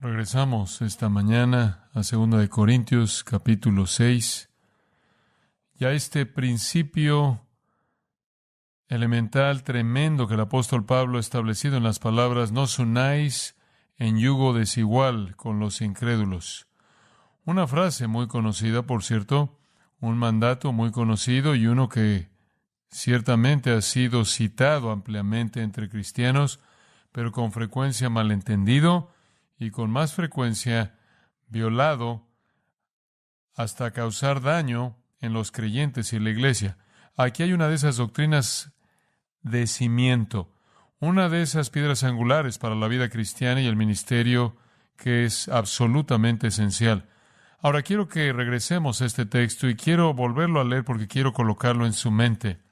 Regresamos esta mañana a 2 de Corintios, capítulo 6. Ya este principio elemental tremendo que el apóstol Pablo ha establecido en las palabras: no os unáis en yugo desigual con los incrédulos. Una frase muy conocida, por cierto, un mandato muy conocido y uno que ciertamente ha sido citado ampliamente entre cristianos, pero con frecuencia malentendido y con más frecuencia violado hasta causar daño en los creyentes y la iglesia. Aquí hay una de esas doctrinas de cimiento, una de esas piedras angulares para la vida cristiana y el ministerio que es absolutamente esencial. Ahora quiero que regresemos a este texto y quiero volverlo a leer porque quiero colocarlo en su mente.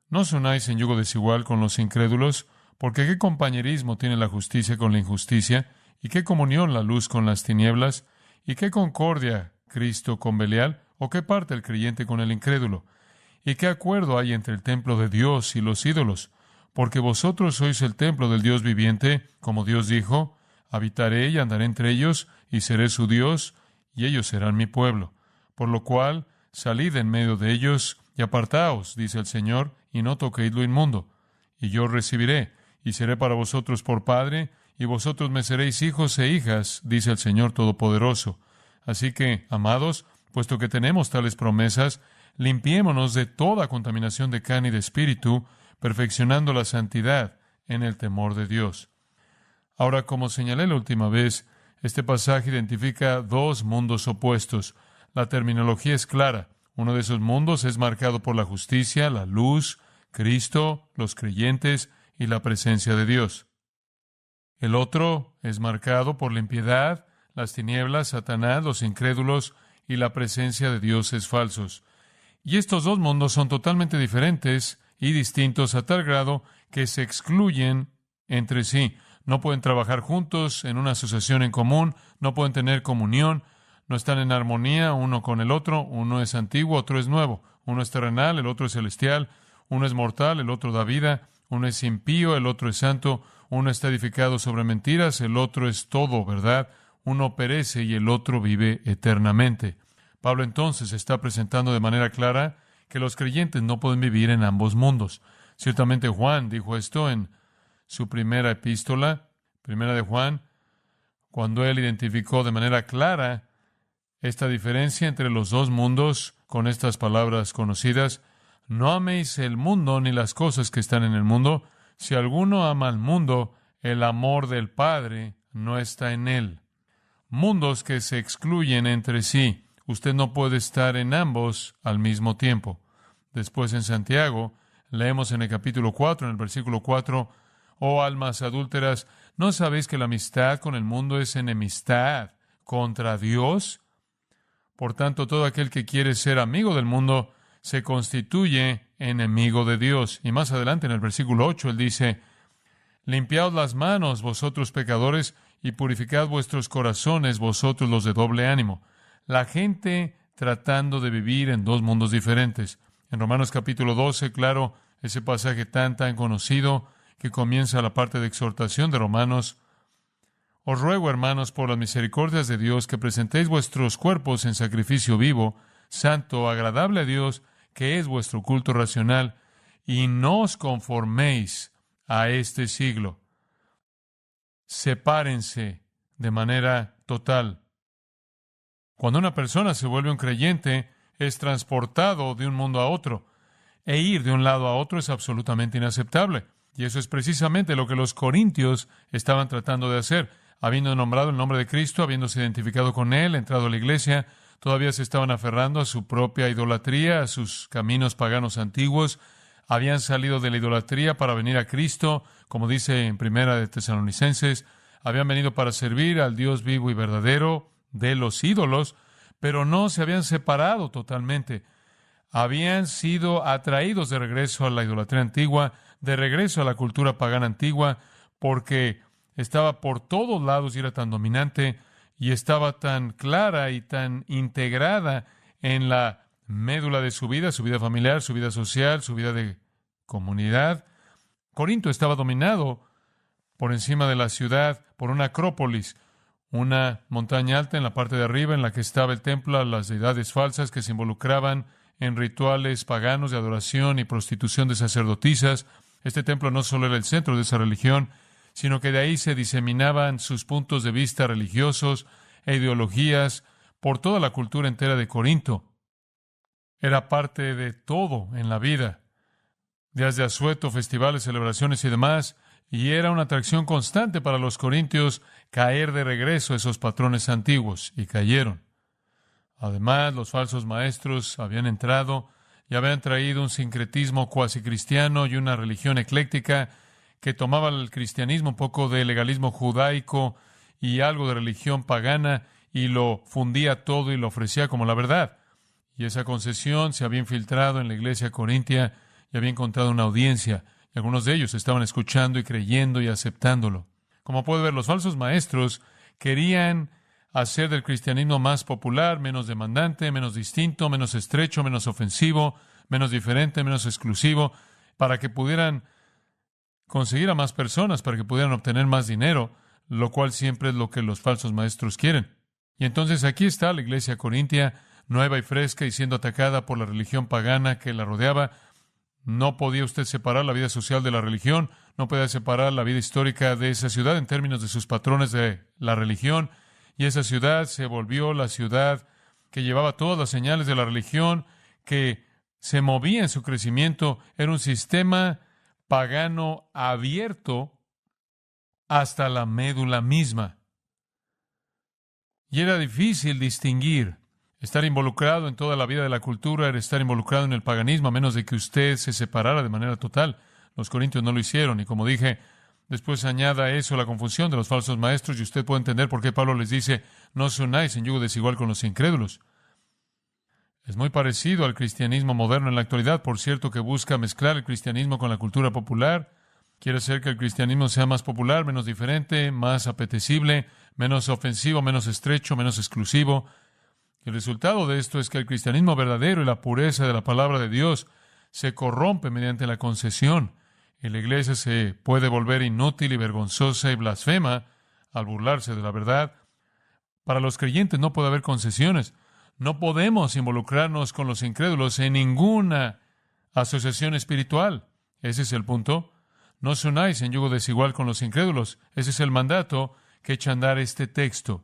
No os unáis en yugo desigual con los incrédulos, porque ¿qué compañerismo tiene la justicia con la injusticia? ¿Y qué comunión la luz con las tinieblas? ¿Y qué concordia Cristo con Belial? ¿O qué parte el creyente con el incrédulo? ¿Y qué acuerdo hay entre el templo de Dios y los ídolos? Porque vosotros sois el templo del Dios viviente, como Dios dijo: habitaré y andaré entre ellos, y seré su Dios, y ellos serán mi pueblo. Por lo cual, salid en medio de ellos, y apartaos, dice el Señor, y no toquéis lo inmundo. Y yo os recibiré, y seré para vosotros por Padre, y vosotros me seréis hijos e hijas, dice el Señor Todopoderoso. Así que, amados, puesto que tenemos tales promesas, limpiémonos de toda contaminación de carne y de espíritu, perfeccionando la santidad en el temor de Dios. Ahora, como señalé la última vez, este pasaje identifica dos mundos opuestos. La terminología es clara. Uno de esos mundos es marcado por la justicia, la luz, Cristo, los creyentes y la presencia de Dios. El otro es marcado por la impiedad, las tinieblas, Satanás, los incrédulos y la presencia de dioses falsos. Y estos dos mundos son totalmente diferentes y distintos a tal grado que se excluyen entre sí. No pueden trabajar juntos en una asociación en común, no pueden tener comunión, no están en armonía uno con el otro. Uno es antiguo, otro es nuevo. Uno es terrenal, el otro es celestial. Uno es mortal, el otro da vida. Uno es impío, el otro es santo. Uno está edificado sobre mentiras, el otro es todo verdad. Uno perece y el otro vive eternamente. Pablo entonces está presentando de manera clara que los creyentes no pueden vivir en ambos mundos. Ciertamente Juan dijo esto en su primera epístola, primera de Juan, cuando él identificó de manera clara esta diferencia entre los dos mundos con estas palabras conocidas: no améis el mundo ni las cosas que están en el mundo. Si alguno ama al mundo, el amor del Padre no está en él. Mundos que se excluyen entre sí. Usted no puede estar en ambos al mismo tiempo. Después en Santiago, leemos en el capítulo 4, en el versículo 4, oh almas adúlteras, ¿no sabéis que la amistad con el mundo es enemistad contra Dios? Por tanto, todo aquel que quiere ser amigo del mundo se constituye enemigo de Dios. Y más adelante en el versículo 8, él dice: limpiaos las manos, vosotros pecadores, y purificad vuestros corazones, vosotros los de doble ánimo. La gente tratando de vivir en dos mundos diferentes. En Romanos capítulo 12, claro, ese pasaje tan conocido que comienza la parte de exhortación de Romanos: os ruego, hermanos, por las misericordias de Dios, que presentéis vuestros cuerpos en sacrificio vivo, santo, agradable a Dios, que es vuestro culto racional, y no os conforméis a este siglo. Sepárense de manera total. Cuando una persona se vuelve un creyente, es transportado de un mundo a otro, e ir de un lado a otro es absolutamente inaceptable. Y eso es precisamente lo que los corintios estaban tratando de hacer. Habiendo nombrado el nombre de Cristo, habiéndose identificado con Él, entrado a la iglesia, todavía se estaban aferrando a su propia idolatría, a sus caminos paganos antiguos. Habían salido de la idolatría para venir a Cristo, como dice en Primera de Tesalonicenses. Habían venido para servir al Dios vivo y verdadero de los ídolos, pero no se habían separado totalmente. Habían sido atraídos de regreso a la idolatría antigua, de regreso a la cultura pagana antigua, porque estaba por todos lados y era tan dominante y estaba tan clara y tan integrada en la médula de su vida familiar, su vida social, su vida de comunidad. Corinto estaba dominado por encima de la ciudad por una acrópolis, una montaña alta en la parte de arriba en la que estaba el templo a las deidades falsas que se involucraban en rituales paganos de adoración y prostitución de sacerdotisas. Este templo no solo era el centro de esa religión, sino que de ahí se diseminaban sus puntos de vista religiosos e ideologías por toda la cultura entera de Corinto. Era parte de todo en la vida, días de asueto, festivales, celebraciones y demás, y era una atracción constante para los corintios caer de regreso a esos patrones antiguos, y cayeron. Además, los falsos maestros habían entrado y habían traído un sincretismo cuasi cristiano y una religión ecléctica que tomaba el cristianismo un poco de legalismo judaico y algo de religión pagana y lo fundía todo y lo ofrecía como la verdad. Y esa concesión se había infiltrado en la iglesia corintia y había encontrado una audiencia, y algunos de ellos estaban escuchando y creyendo y aceptándolo. Como puede ver, los falsos maestros querían hacer del cristianismo más popular, menos demandante, menos distinto, menos estrecho, menos ofensivo, menos diferente, menos exclusivo, para que pudieran conseguir a más personas, para que pudieran obtener más dinero, lo cual siempre es lo que los falsos maestros quieren. Y entonces aquí está la iglesia corintia, nueva y fresca, y siendo atacada por la religión pagana que la rodeaba. No podía usted separar la vida social de la religión, no podía separar la vida histórica de esa ciudad en términos de sus patrones de la religión, y esa ciudad se volvió la ciudad que llevaba todas las señales de la religión, que se movía en su crecimiento. Era un sistema pagano abierto hasta la médula misma. Y era difícil distinguir. Estar involucrado en toda la vida de la cultura era estar involucrado en el paganismo, a menos de que usted se separara de manera total. Los corintios no lo hicieron, y como dije, después añada a eso la confusión de los falsos maestros, y usted puede entender por qué Pablo les dice, no os unáis en yugo desigual con los incrédulos. Es muy parecido al cristianismo moderno en la actualidad, por cierto, que busca mezclar el cristianismo con la cultura popular. Quiere hacer que el cristianismo sea más popular, menos diferente, más apetecible, menos ofensivo, menos estrecho, menos exclusivo. El resultado de esto es que el cristianismo verdadero y la pureza de la palabra de Dios se corrompe mediante la concesión, y la iglesia se puede volver inútil y vergonzosa y blasfema al burlarse de la verdad. Para los creyentes no puede haber concesiones. No podemos involucrarnos con los incrédulos en ninguna asociación espiritual. Ese es el punto. No os unáis en yugo desigual con los incrédulos. Ese es el mandato que echa a andar este texto.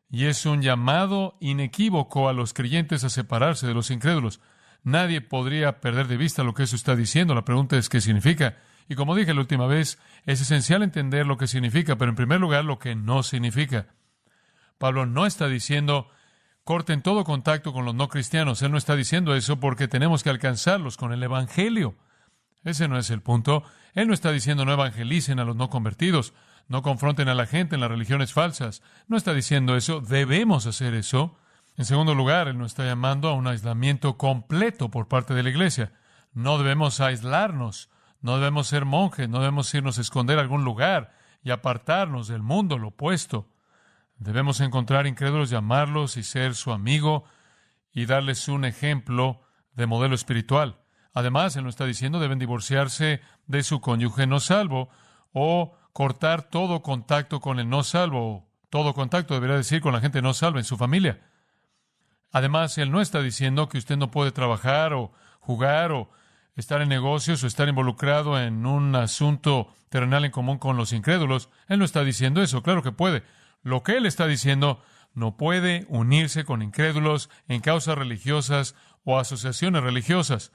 Y es un llamado inequívoco a los creyentes a separarse de los incrédulos. Nadie podría perder de vista lo que eso está diciendo. La pregunta es qué significa. Y como dije la última vez, es esencial entender lo que significa, pero en primer lugar lo que no significa. Pablo no está diciendo corten todo contacto con los no cristianos. Él no está diciendo eso porque tenemos que alcanzarlos con el evangelio. Ese no es el punto. Él no está diciendo no evangelicen a los no convertidos, no confronten a la gente en las religiones falsas. No está diciendo eso. Debemos hacer eso. En segundo lugar, él nos está llamando a un aislamiento completo por parte de la iglesia. No debemos aislarnos. No debemos ser monjes. No debemos irnos a esconder a algún lugar y apartarnos del mundo, lo opuesto. Debemos encontrar incrédulos, llamarlos y ser su amigo y darles un ejemplo de modelo espiritual. Además, él nos está diciendo deben divorciarse de su cónyuge no salvo o cortar todo contacto con el no salvo. Todo contacto debería decir con la gente no salva en su familia. Además, él no está diciendo que usted no puede trabajar o jugar o estar en negocios o estar involucrado en un asunto terrenal en común con los incrédulos. Él no está diciendo eso. Claro que puede. Lo que él está diciendo, no puede unirse con incrédulos en causas religiosas o asociaciones religiosas.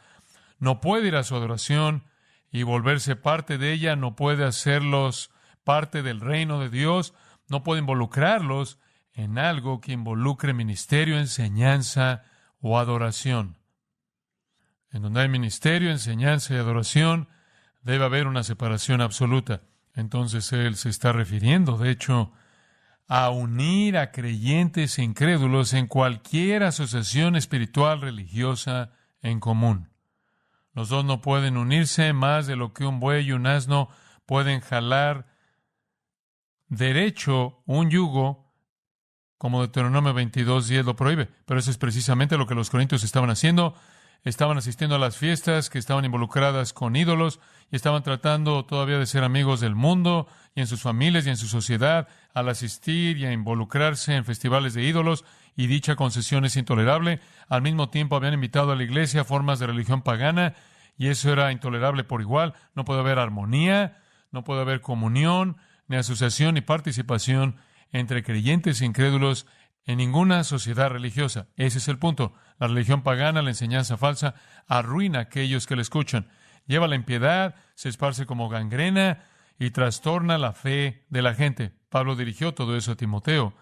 No puede ir a su adoración y volverse parte de ella. No puede hacerlos parte del reino de Dios. No puede involucrarlos en algo que involucre ministerio, enseñanza o adoración. En donde hay ministerio, enseñanza y adoración, debe haber una separación absoluta. Entonces él se está refiriendo, de hecho, a unir a creyentes e incrédulos en cualquier asociación espiritual religiosa en común. Los dos no pueden unirse más de lo que un buey y un asno pueden jalar derecho un yugo, como Deuteronomio 22:10 lo prohíbe. Pero eso es precisamente lo que los corintios estaban haciendo. estaban asistiendo a las fiestas que estaban involucradas con ídolos y estaban tratando todavía de ser amigos del mundo y en sus familias y en su sociedad al asistir y a involucrarse en festivales de ídolos, y dicha concesión es intolerable. Al mismo tiempo habían invitado a la iglesia a formas de religión pagana y eso era intolerable por igual. No puede haber armonía, no puede haber comunión, ni asociación ni participación entre creyentes e incrédulos en ninguna sociedad religiosa. Ese es el punto. La religión pagana, la enseñanza falsa, arruina a aquellos que la escuchan. Lleva la impiedad, se esparce como gangrena y trastorna la fe de la gente. Pablo dirigió todo eso a Timoteo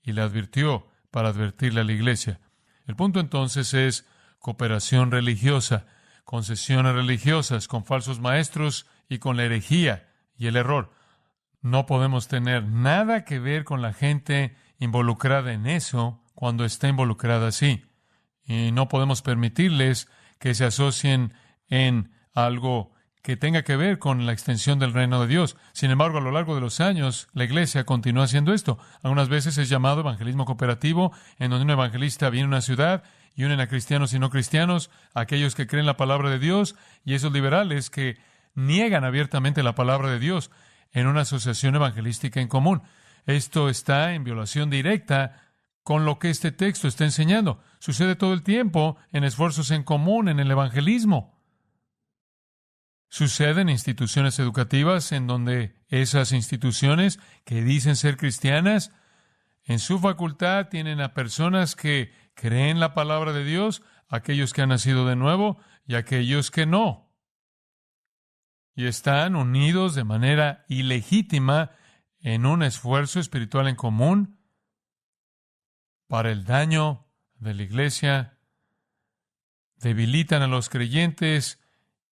y le advirtió para advertirle a la iglesia. El punto entonces es cooperación religiosa, concesiones religiosas con falsos maestros y con la herejía y el error. No podemos tener nada que ver con la gente involucrada en eso cuando está involucrada así. Y no podemos permitirles que se asocien en algo que tenga que ver con la extensión del reino de Dios. Sin embargo, a lo largo de los años, la iglesia continúa haciendo esto. Algunas veces es llamado evangelismo cooperativo, en donde un evangelista viene a una ciudad y unen a cristianos y no cristianos, a aquellos que creen la palabra de Dios y esos liberales que niegan abiertamente la palabra de Dios en una asociación evangelística en común. Esto está en violación directa con lo que este texto está enseñando. Sucede todo el tiempo en esfuerzos en común en el evangelismo. Sucede en instituciones educativas en donde esas instituciones que dicen ser cristianas, en su facultad tienen a personas que creen la palabra de Dios, aquellos que han nacido de nuevo y aquellos que no. Y están unidos de manera ilegítima en un esfuerzo espiritual en común para el daño de la iglesia, debilitan a los creyentes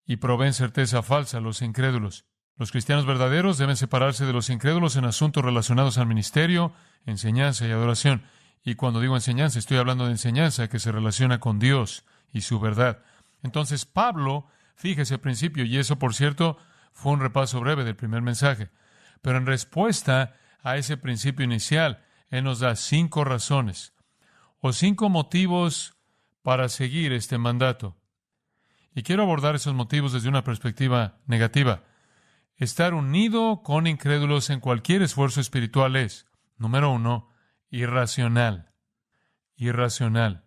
y proveen certeza falsa a los incrédulos. Los cristianos verdaderos deben separarse de los incrédulos en asuntos relacionados al ministerio, enseñanza y adoración. Y cuando digo enseñanza, estoy hablando de enseñanza que se relaciona con Dios y su verdad. Entonces, Pablo fija ese principio, y eso, por cierto, fue un repaso breve del primer mensaje. Pero en respuesta a ese principio inicial, él nos da 5 razones o 5 motivos para seguir este mandato. Y quiero abordar esos motivos desde una perspectiva negativa. Estar unido con incrédulos en cualquier esfuerzo espiritual es, número 1, irracional. Irracional.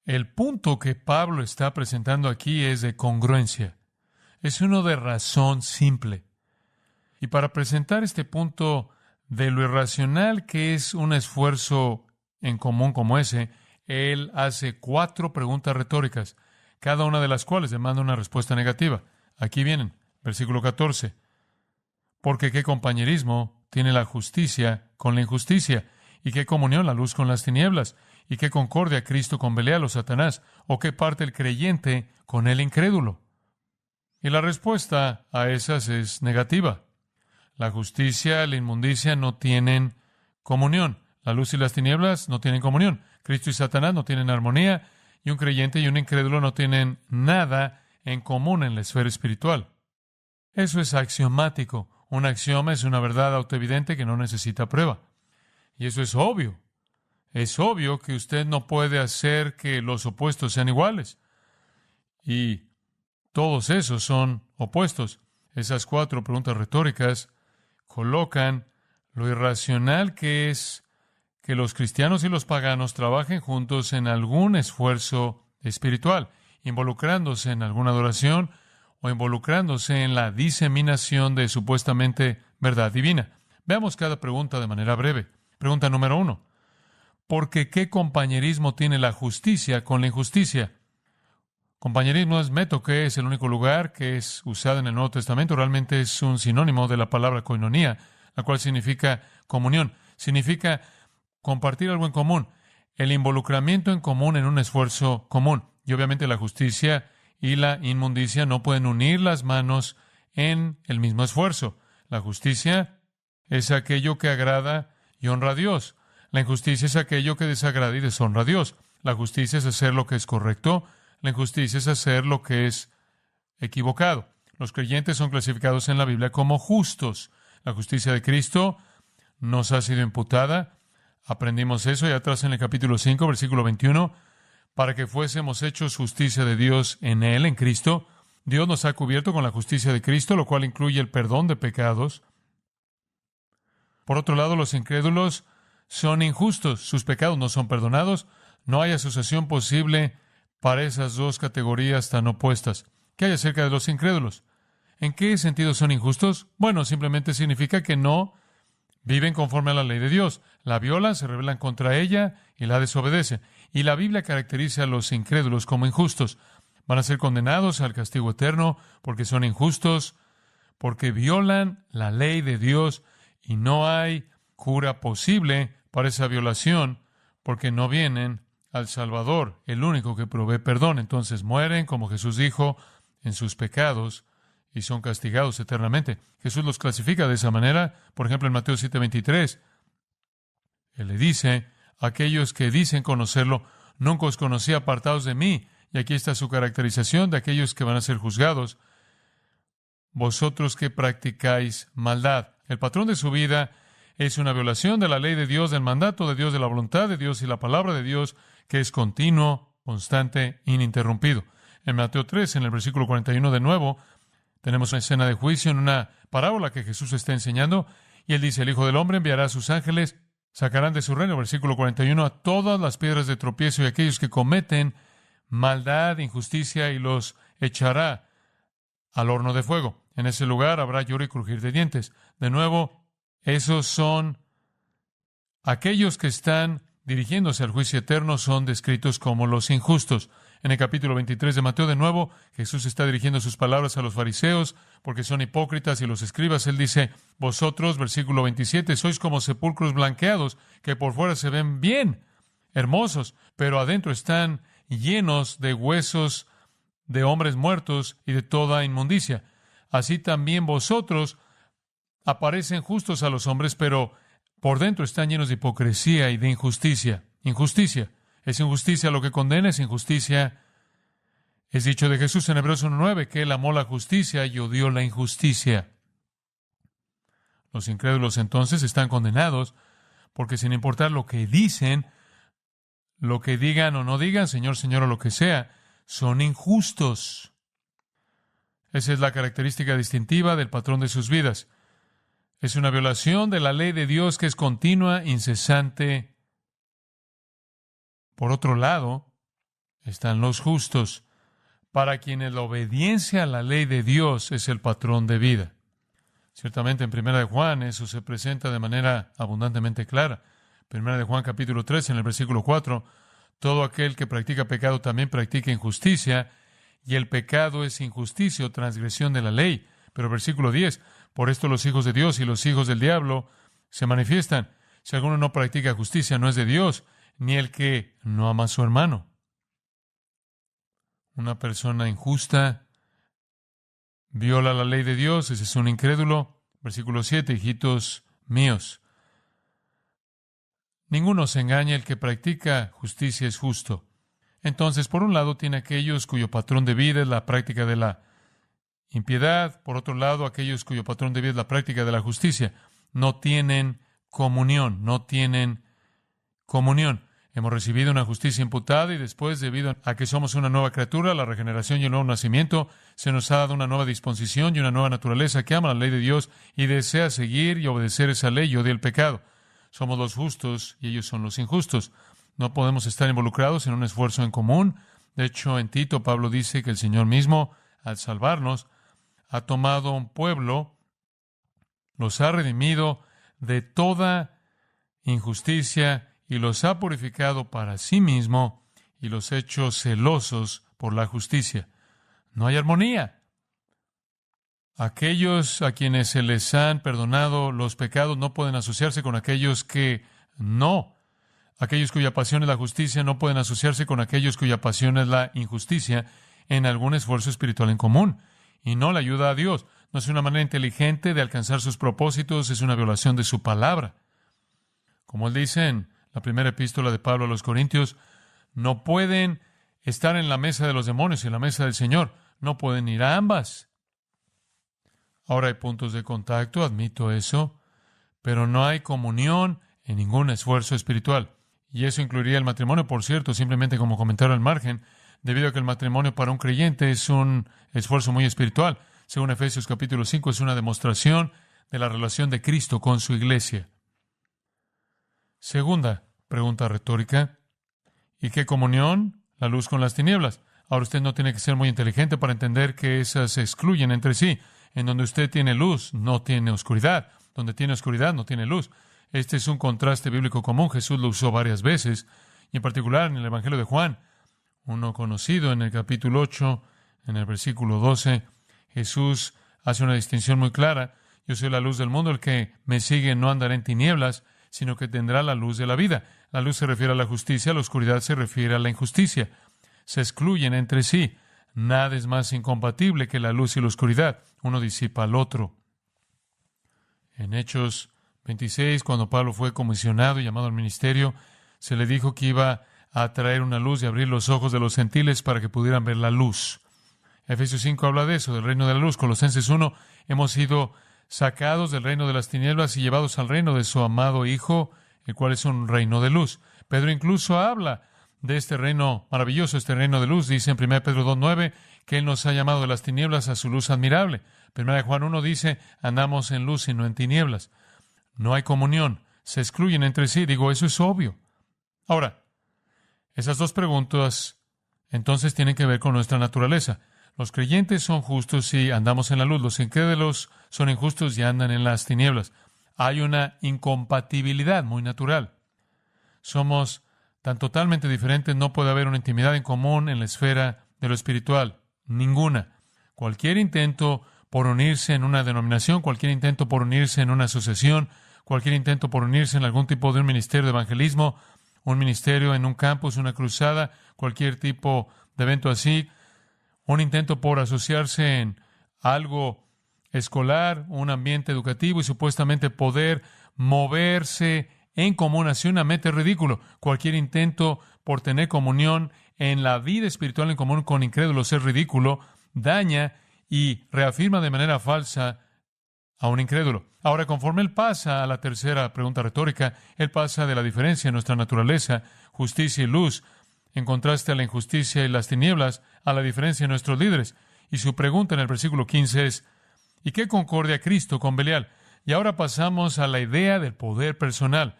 El punto que Pablo está presentando aquí es de congruencia. Es uno de razón simple. Y para presentar este punto de lo irracional que es un esfuerzo en común como ese, él hace 4 preguntas retóricas, cada una de las cuales demanda una respuesta negativa. Aquí vienen, versículo 14. Porque qué compañerismo tiene la justicia con la injusticia, y qué comunión la luz con las tinieblas, y qué concordia Cristo con Belial o Satanás, o qué parte el creyente con el incrédulo. Y la respuesta a esas es negativa. La justicia y la inmundicia no tienen comunión. La luz y las tinieblas no tienen comunión. Cristo y Satanás no tienen armonía. Y un creyente y un incrédulo no tienen nada en común en la esfera espiritual. Eso es axiomático. Un axioma es una verdad autoevidente que no necesita prueba. Y eso es obvio. Es obvio que usted no puede hacer que los opuestos sean iguales. Y todos esos son opuestos. Esas 4 preguntas retóricas colocan lo irracional que es que los cristianos y los paganos trabajen juntos en algún esfuerzo espiritual, involucrándose en alguna adoración o involucrándose en la diseminación de supuestamente verdad divina. Veamos cada pregunta de manera breve. Pregunta número 1. ¿Porque qué compañerismo tiene la justicia con la injusticia? Compañerismo es metoque, es el único lugar que es usado en el Nuevo Testamento. Realmente es un sinónimo de la palabra koinonía, la cual significa comunión. Significa compartir algo en común, el involucramiento en común en un esfuerzo común. Y obviamente la justicia y la inmundicia no pueden unir las manos en el mismo esfuerzo. La justicia es aquello que agrada y honra a Dios. La injusticia es aquello que desagrada y deshonra a Dios. La justicia es hacer lo que es correcto. La injusticia es hacer lo que es equivocado. Los creyentes son clasificados en la Biblia como justos. La justicia de Cristo nos ha sido imputada. Aprendimos eso y atrás en el capítulo 5, versículo 21. para que fuésemos hechos justicia de Dios en Él, en Cristo. Dios nos ha cubierto con la justicia de Cristo, lo cual incluye el perdón de pecados. Por otro lado, los incrédulos son injustos. Sus pecados no son perdonados. No hay asociación posible para esas dos categorías tan opuestas. ¿Qué hay acerca de los incrédulos? ¿En qué sentido son injustos? Bueno, simplemente significa que no viven conforme a la ley de Dios. La violan, se rebelan contra ella y la desobedecen. Y la Biblia caracteriza a los incrédulos como injustos. Van a ser condenados al castigo eterno porque son injustos, porque violan la ley de Dios y no hay cura posible para esa violación porque no vienen al Salvador, el único que provee perdón. Entonces mueren, como Jesús dijo, en sus pecados y son castigados eternamente. Jesús los clasifica de esa manera. Por ejemplo, en Mateo 7:23, Él le dice, aquellos que dicen conocerlo, nunca os conocí, apartados de mí. Y aquí está su caracterización de aquellos que van a ser juzgados. Vosotros que practicáis maldad. El patrón de su vida es una violación de la ley de Dios, del mandato de Dios, de la voluntad de Dios y la palabra de Dios, que es continuo, constante, ininterrumpido. En Mateo 3, en el versículo 41 de nuevo, tenemos una escena de juicio en una parábola que Jesús está enseñando, y Él dice, el Hijo del Hombre enviará a sus ángeles, sacarán de su reino, versículo 41, a todas las piedras de tropiezo y aquellos que cometen maldad, injusticia, y los echará al horno de fuego. En ese lugar habrá lloro y crujir de dientes. De nuevo, esos son aquellos que están dirigiéndose al juicio eterno, son descritos como los injustos. En el capítulo 23 de Mateo, de nuevo, Jesús está dirigiendo sus palabras a los fariseos, porque son hipócritas, y los escribas. Él dice, vosotros, versículo 27, sois como sepulcros blanqueados, que por fuera se ven bien, hermosos, pero adentro están llenos de huesos de hombres muertos y de toda inmundicia. Así también vosotros aparecen justos a los hombres, pero por dentro están llenos de hipocresía y de injusticia. Injusticia. Es injusticia lo que condena, es injusticia. Es dicho de Jesús en Hebreos 1:9 que Él amó la justicia y odió la injusticia. Los incrédulos entonces están condenados porque sin importar lo que dicen, lo que digan o no digan, Señor, Señor o lo que sea, son injustos. Esa es la característica distintiva del patrón de sus vidas. Es una violación de la ley de Dios que es continua, incesante. Por otro lado, están los justos, para quienes la obediencia a la ley de Dios es el patrón de vida. Ciertamente en 1 de Juan eso se presenta de manera abundantemente clara. 1 de Juan capítulo 3, en el versículo 4, todo aquel que practica pecado también practica injusticia, y el pecado es injusticia o transgresión de la ley. Pero versículo 10, por esto los hijos de Dios y los hijos del diablo se manifiestan. Si alguno no practica justicia, no es de Dios, ni el que no ama a su hermano. Una persona injusta viola la ley de Dios, ese es un incrédulo. Versículo 7, hijitos míos, ninguno se engaña, el que practica justicia es justo. Entonces, por un lado, tiene aquellos cuyo patrón de vida es la práctica de la impiedad. Por otro lado, aquellos cuyo patrón de vida es la práctica de la justicia. No tienen comunión, no tienen comunión. Hemos recibido una justicia imputada y después, debido a que somos una nueva criatura, la regeneración y el nuevo nacimiento, se nos ha dado una nueva disposición y una nueva naturaleza que ama la ley de Dios y desea seguir y obedecer esa ley y odia el pecado. Somos los justos y ellos son los injustos. No podemos estar involucrados en un esfuerzo en común. De hecho, en Tito, Pablo dice que el Señor mismo, al salvarnos, ha tomado un pueblo, los ha redimido de toda injusticia y los ha purificado para sí mismo y los ha hecho celosos por la justicia. No hay armonía. Aquellos a quienes se les han perdonado los pecados no pueden asociarse con aquellos que no. Aquellos cuya pasión es la justicia no pueden asociarse con aquellos cuya pasión es la injusticia en algún esfuerzo espiritual en común. Y no le ayuda a Dios. No es una manera inteligente de alcanzar sus propósitos, es una violación de su palabra. Como él dice en la primera epístola de Pablo a los Corintios, no pueden estar en la mesa de los demonios y en la mesa del Señor. No pueden ir a ambas. Ahora hay puntos de contacto, admito eso, pero no hay comunión en ningún esfuerzo espiritual. Y eso incluiría el matrimonio, por cierto, simplemente como comentario al margen, debido a que el matrimonio para un creyente es un esfuerzo muy espiritual. Según Efesios capítulo 5, es una demostración de la relación de Cristo con su iglesia. Segunda pregunta retórica: ¿y qué comunión la luz con las tinieblas? Ahora usted no tiene que ser muy inteligente para entender que esas se excluyen entre sí. En donde usted tiene luz, no tiene oscuridad. Donde tiene oscuridad, no tiene luz. Este es un contraste bíblico común. Jesús lo usó varias veces, y en particular en el Evangelio de Juan, uno conocido en el capítulo 8, en el versículo 12. Jesús hace una distinción muy clara. Yo soy la luz del mundo. El que me sigue no andará en tinieblas, sino que tendrá la luz de la vida. La luz se refiere a la justicia, la oscuridad se refiere a la injusticia. Se excluyen entre sí. Nada es más incompatible que la luz y la oscuridad. Uno disipa al otro. En Hechos 26, cuando Pablo fue comisionado y llamado al ministerio, se le dijo que iba a traer una luz y abrir los ojos de los gentiles para que pudieran ver la luz. Efesios 5 habla de eso, del reino de la luz. Colosenses 1, hemos sido sacados del reino de las tinieblas y llevados al reino de su amado Hijo, el cual es un reino de luz. Pedro incluso habla de este reino maravilloso, este reino de luz. Dice en 1 Pedro 2:9 que Él nos ha llamado de las tinieblas a su luz admirable. 1 Juan 1 dice, andamos en luz y no en tinieblas. No hay comunión, se excluyen entre sí. Digo, eso es obvio. Ahora, esas dos preguntas entonces tienen que ver con nuestra naturaleza. Los creyentes son justos y andamos en la luz. Los incrédulos son injustos y andan en las tinieblas. Hay una incompatibilidad muy natural. Somos tan totalmente diferentes, no puede haber una intimidad en común en la esfera de lo espiritual. Ninguna. Cualquier intento por unirse en una denominación, cualquier intento por unirse en una asociación, cualquier intento por unirse en algún tipo de un ministerio de evangelismo, un ministerio en un campus, una cruzada, cualquier tipo de evento así, un intento por asociarse en algo escolar, un ambiente educativo y supuestamente poder moverse en común hacia una meta es ridículo. Cualquier intento por tener comunión en la vida espiritual en común con incrédulos es ridículo, daña y reafirma de manera falsa a un incrédulo. Ahora, conforme él pasa a la tercera pregunta retórica, él pasa de la diferencia en nuestra naturaleza, justicia y luz, en contraste a la injusticia y las tinieblas, a la diferencia en nuestros líderes. Y su pregunta en el versículo 15 es, ¿y qué concordia Cristo con Belial? Y ahora pasamos a la idea del poder personal,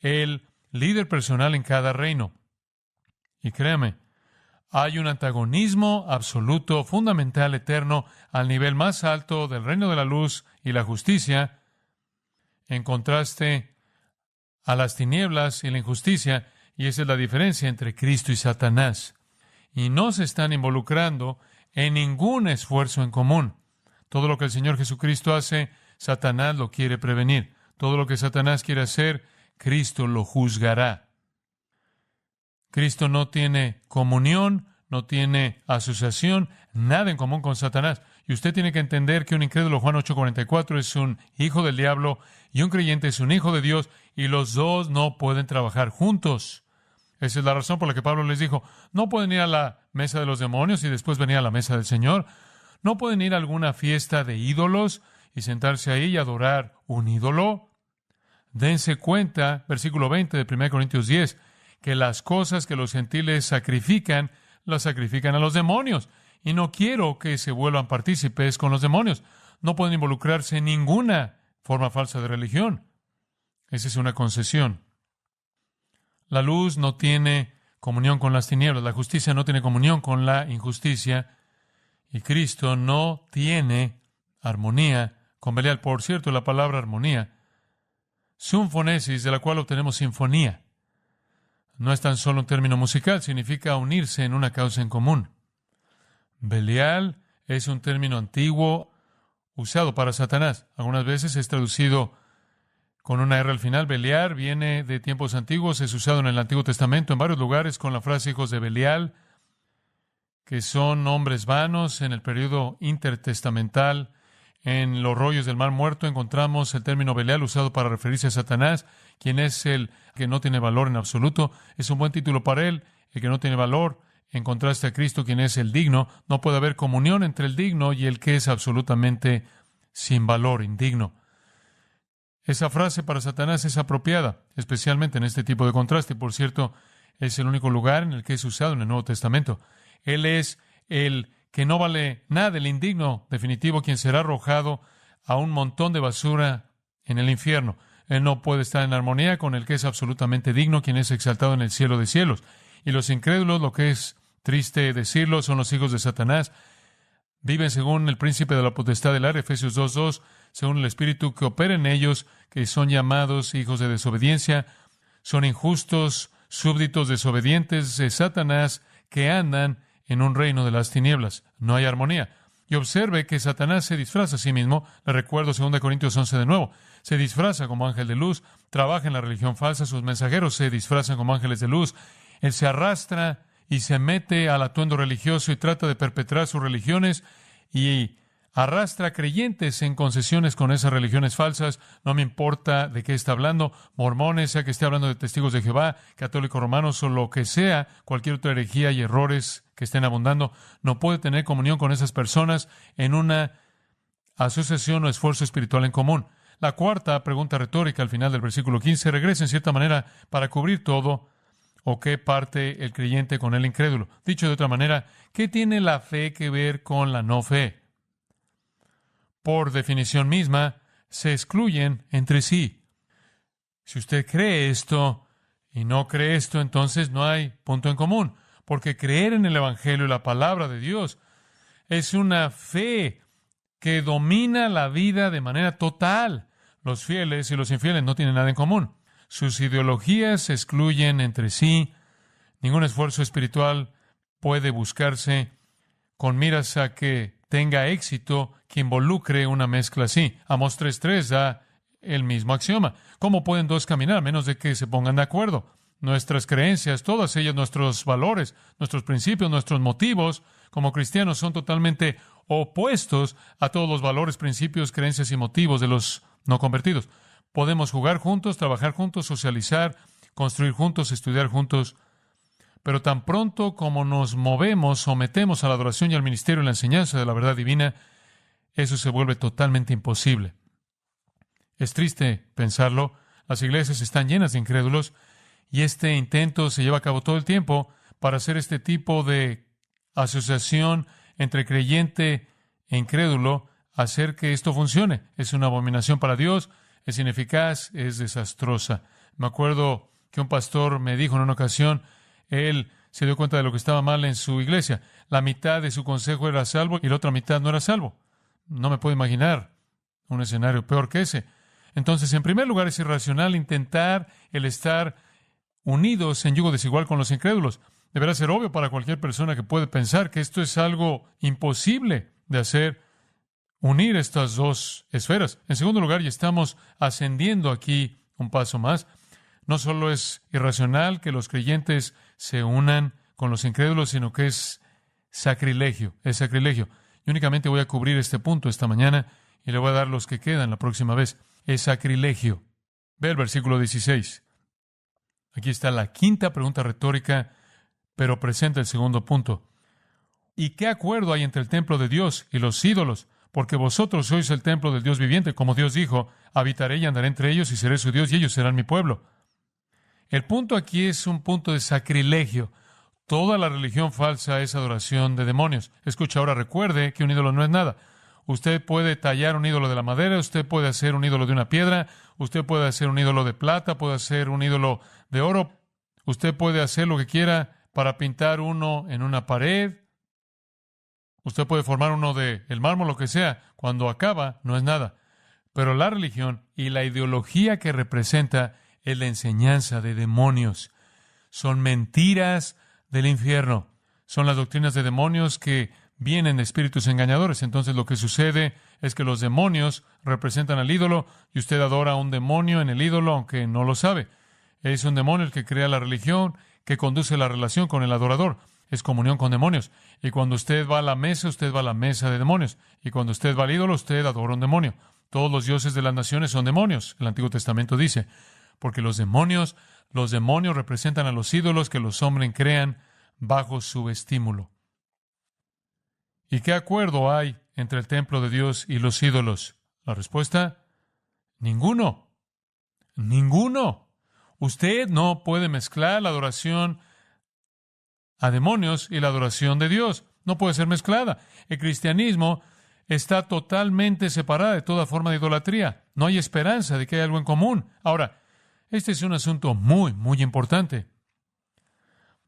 el líder personal en cada reino. Y créame, hay un antagonismo absoluto, fundamental, eterno, al nivel más alto del reino de la luz y la justicia, en contraste a las tinieblas y la injusticia, y esa es la diferencia entre Cristo y Satanás. Y no se están involucrando en ningún esfuerzo en común. Todo lo que el Señor Jesucristo hace, Satanás lo quiere prevenir. Todo lo que Satanás quiere hacer, Cristo lo juzgará. Cristo no tiene comunión, no tiene asociación, nada en común con Satanás. Y usted tiene que entender que un incrédulo, Juan 8:44, es un hijo del diablo y un creyente es un hijo de Dios, y los dos no pueden trabajar juntos. Esa es la razón por la que Pablo les dijo, no pueden ir a la mesa de los demonios y después venir a la mesa del Señor. No pueden ir a alguna fiesta de ídolos y sentarse ahí y adorar un ídolo. Dense cuenta, versículo 20 de 1 Corintios 10, que las cosas que los gentiles sacrifican, las sacrifican a los demonios. Y no quiero que se vuelvan partícipes con los demonios. No pueden involucrarse en ninguna forma falsa de religión. Esa es una concesión. La luz no tiene comunión con las tinieblas. La justicia no tiene comunión con la injusticia. Y Cristo no tiene armonía con Belial. Por cierto, la palabra armonía, sinfonesis, de la cual obtenemos sinfonía, no es tan solo un término musical, significa unirse en una causa en común. Belial es un término antiguo usado para Satanás. Algunas veces es traducido con una R al final. Beliar viene de tiempos antiguos, es usado en el Antiguo Testamento en varios lugares con la frase hijos de Belial, que son hombres vanos. En el periodo intertestamental, en los rollos del Mar Muerto, encontramos el término Belial usado para referirse a Satanás, quien es el que no tiene valor en absoluto. Es un buen título para él, el que no tiene valor, en contraste a Cristo, quien es el digno. No puede haber comunión entre el digno y el que es absolutamente sin valor, indigno. Esa frase para Satanás es apropiada, especialmente en este tipo de contraste. Por cierto, es el único lugar en el que es usado en el Nuevo Testamento. Él es el que no vale nada, el indigno definitivo, quien será arrojado a un montón de basura en el infierno. Él no puede estar en armonía con el que es absolutamente digno, quien es exaltado en el cielo de cielos. Y los incrédulos, lo que es triste decirlo, son los hijos de Satanás. Viven según el príncipe de la potestad del aire, Efesios 2:2, según el espíritu que opera en ellos, que son llamados hijos de desobediencia, son injustos, súbditos desobedientes de Satanás, que andan en un reino de las tinieblas. No hay armonía. Y observe que Satanás se disfraza a sí mismo. Le recuerdo 2 Corintios 11 de nuevo. Se disfraza como ángel de luz, trabaja en la religión falsa, sus mensajeros se disfrazan como ángeles de luz. Él se arrastra y se mete al atuendo religioso y trata de perpetrar sus religiones y arrastra creyentes en concesiones con esas religiones falsas. No me importa de qué está hablando, mormones, sea que esté hablando de testigos de Jehová, católicos romanos o lo que sea, cualquier otra herejía y errores que estén abundando, no puede tener comunión con esas personas en una asociación o esfuerzo espiritual en común. La cuarta pregunta retórica al final del versículo 15 regresa en cierta manera para cubrir todo. ¿O qué parte el creyente con el incrédulo? Dicho de otra manera, ¿qué tiene la fe que ver con la no fe? Por definición misma, se excluyen entre sí. Si usted cree esto y no cree esto, entonces no hay punto en común, porque creer en el Evangelio y la palabra de Dios es una fe que domina la vida de manera total. Los fieles y los infieles no tienen nada en común. Sus ideologías se excluyen entre sí. Ningún esfuerzo espiritual puede buscarse con miras a que tenga éxito que involucre una mezcla así. Amós 3:3 da el mismo axioma. ¿Cómo pueden dos caminar a menos de que se pongan de acuerdo? Nuestras creencias, todas ellas, nuestros valores, nuestros principios, nuestros motivos como cristianos son totalmente opuestos a todos los valores, principios, creencias y motivos de los no convertidos. Podemos jugar juntos, trabajar juntos, socializar, construir juntos, estudiar juntos, pero tan pronto como nos movemos, sometemos a la adoración y al ministerio y la enseñanza de la verdad divina, eso se vuelve totalmente imposible. Es triste pensarlo. Las iglesias están llenas de incrédulos y este intento se lleva a cabo todo el tiempo para hacer este tipo de asociación entre creyente e incrédulo, hacer que esto funcione. Es una abominación para Dios, es ineficaz, es desastrosa. Me acuerdo que un pastor me dijo en una ocasión, él se dio cuenta de lo que estaba mal en su iglesia. La mitad de su consejo era salvo y la otra mitad no era salvo. No me puedo imaginar un escenario peor que ese. Entonces, en primer lugar, es irracional intentar el estar unidos en yugo desigual con los incrédulos. Deberá ser obvio para cualquier persona que puede pensar que esto es algo imposible de hacer, unir estas dos esferas. En segundo lugar, y estamos ascendiendo aquí un paso más, no solo es irracional que los creyentes se unan con los incrédulos, sino que es sacrilegio, es sacrilegio. Y únicamente voy a cubrir este punto esta mañana y le voy a dar los que quedan la próxima vez. Es sacrilegio. Ve el versículo 16. Aquí está la quinta pregunta retórica, pero presenta el segundo punto. ¿Y qué acuerdo hay entre el templo de Dios y los ídolos? Porque vosotros sois el templo del Dios viviente, como Dios dijo, habitaré y andaré entre ellos y seré su Dios y ellos serán mi pueblo. El punto aquí es un punto de sacrilegio. Toda la religión falsa es adoración de demonios. Escucha ahora, recuerde que un ídolo no es nada. Usted puede tallar un ídolo de la madera, usted puede hacer un ídolo de una piedra, usted puede hacer un ídolo de plata, puede hacer un ídolo de oro, usted puede hacer lo que quiera para pintar uno en una pared, usted puede formar uno de el mármol, lo que sea. Cuando acaba, no es nada. Pero la religión y la ideología que representa es la enseñanza de demonios. Son mentiras del infierno. Son las doctrinas de demonios que vienen de espíritus engañadores. Entonces lo que sucede es que los demonios representan al ídolo y usted adora a un demonio en el ídolo, aunque no lo sabe. Es un demonio el que crea la religión, que conduce la relación con el adorador. Es comunión con demonios. Y cuando usted va a la mesa, usted va a la mesa de demonios. Y cuando usted va al ídolo, usted adora a un demonio. Todos los dioses de las naciones son demonios, el Antiguo Testamento dice. Porque los demonios representan a los ídolos que los hombres crean bajo su estímulo. ¿Y qué acuerdo hay entre el templo de Dios y los ídolos? La respuesta, ninguno. Ninguno. Usted no puede mezclar la adoración a demonios y la adoración de Dios. No puede ser mezclada. El cristianismo está totalmente separada de toda forma de idolatría. No hay esperanza de que haya algo en común. Ahora, este es un asunto muy, muy importante.